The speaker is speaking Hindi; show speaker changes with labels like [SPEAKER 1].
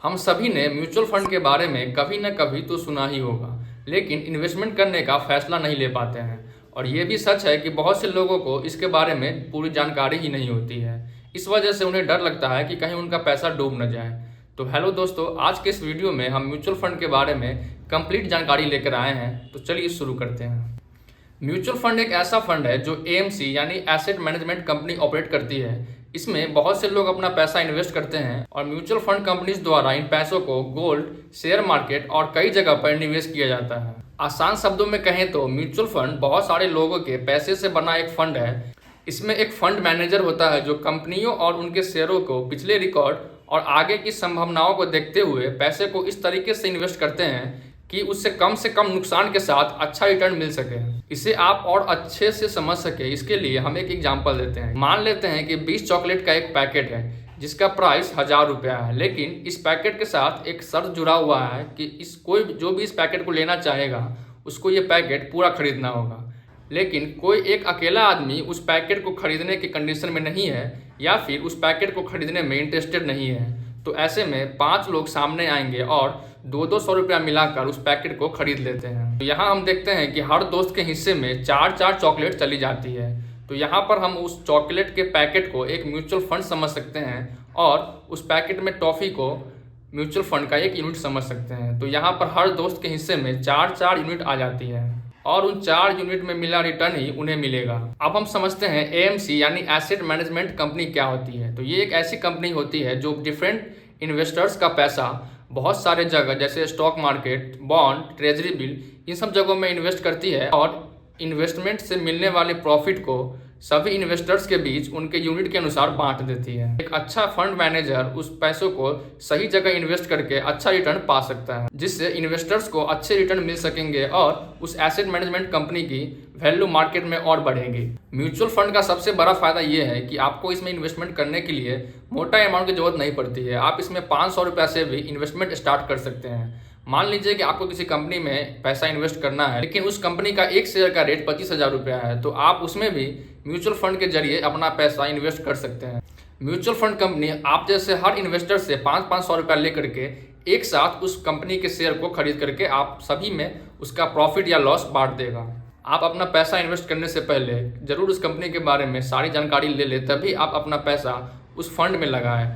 [SPEAKER 1] हम सभी ने म्यूचुअल फंड के बारे में कभी न कभी तो सुना ही होगा, लेकिन इन्वेस्टमेंट करने का फैसला नहीं ले पाते हैं। और ये भी सच है कि बहुत से लोगों को इसके बारे में पूरी जानकारी ही नहीं होती है। इस वजह से उन्हें डर लगता है कि कहीं उनका पैसा डूब न जाए। तो हेलो दोस्तों, आज के इस वीडियो में हम म्यूचुअल फंड के बारे में कंप्लीट जानकारी लेकर आए हैं। तो चलिए शुरू करते हैं। म्यूचुअल फंड एक ऐसा फंड है जो एएमसी यानी एसेट मैनेजमेंट कंपनी ऑपरेट करती है। इसमें बहुत से लोग अपना पैसा इन्वेस्ट करते हैं और म्यूचुअल फंड कंपनीज द्वारा इन पैसों को गोल्ड, शेयर मार्केट और कई जगह पर निवेश किया जाता है। आसान शब्दों में कहें तो म्यूचुअल फंड बहुत सारे लोगों के पैसे से बना एक फंड है। इसमें एक फंड मैनेजर होता है जो कंपनियों और उनके शेयरों को पिछले रिकॉर्ड और आगे की संभावनाओं को देखते हुए पैसे को इस तरीके से इन्वेस्ट करते हैं कि उससे कम नुकसान के साथ अच्छा रिटर्न मिल सके। इसे आप और अच्छे से समझ सके, इसके लिए हम एक एग्जांपल देते हैं। मान लेते हैं कि 20 चॉकलेट का एक पैकेट है जिसका प्राइस 1000 रुपया है, लेकिन इस पैकेट के साथ एक शर्त जुड़ा हुआ है कि जो भी इस पैकेट को लेना चाहेगा उसको ये पैकेट पूरा खरीदना होगा। लेकिन कोई एक अकेला आदमी उस पैकेट को खरीदने की कंडीशन में नहीं है या फिर उस पैकेट को खरीदने में इंटरेस्टेड नहीं है। तो ऐसे में 5 लोग सामने आएंगे और 200 रुपया मिलाकर उस पैकेट को खरीद लेते हैं। तो यहाँ हम देखते हैं कि हर दोस्त के हिस्से में 4 चॉकलेट चली जाती है। तो यहाँ पर हम उस चॉकलेट के पैकेट को एक म्यूचुअल फंड समझ सकते हैं और उस पैकेट में टॉफ़ी को म्यूचुअल फंड का एक यूनिट समझ सकते हैं। तो यहाँ पर हर दोस्त के हिस्से में 4 यूनिट आ जाती है और उन 4 यूनिट में मिला रिटर्न ही उन्हें मिलेगा। अब हम समझते हैं एएमसी यानी एसेट मैनेजमेंट कंपनी क्या होती है। तो ये एक ऐसी कंपनी होती है जो डिफरेंट इन्वेस्टर्स का पैसा बहुत सारे जगह जैसे stock market, bond, treasury bill, इन सब जगहों में इन्वेस्ट करती है और इन्वेस्टमेंट से मिलने वाले प्रॉफिट को सभी इन्वेस्टर्स के बीच उनके यूनिट के अनुसार बांट देती है। एक अच्छा फंड मैनेजर उस पैसों को सही जगह इन्वेस्ट करके अच्छा रिटर्न पा सकता है, जिससे इन्वेस्टर्स को अच्छे रिटर्न मिल सकेंगे और उस एसेट मैनेजमेंट कंपनी की वैल्यू मार्केट में और बढ़ेगी। म्यूचुअल फंड का सबसे बड़ा फायदा ये है कि आपको इसमें इन्वेस्टमेंट करने के लिए मोटा अमाउंट की जरूरत नहीं पड़ती है। आप इसमें 500 रुपया से भी इन्वेस्टमेंट स्टार्ट कर सकते हैं। मान लीजिए कि आपको किसी कंपनी में पैसा इन्वेस्ट करना है, लेकिन उस कंपनी का एक शेयर का रेट 25,000 रुपया है, तो आप उसमें भी म्यूचुअल फंड के जरिए अपना पैसा इन्वेस्ट कर सकते हैं। म्यूचुअल फंड कंपनी आप जैसे हर इन्वेस्टर से 500 रुपया लेकर के एक साथ उस कंपनी के शेयर को खरीद करके आप सभी में उसका प्रॉफिट या लॉस बांट देगा। आप अपना पैसा इन्वेस्ट करने से पहले जरूर उस कंपनी के बारे में सारी जानकारी ले लें, तभी आप अपना पैसा उस फंड में लगाएं।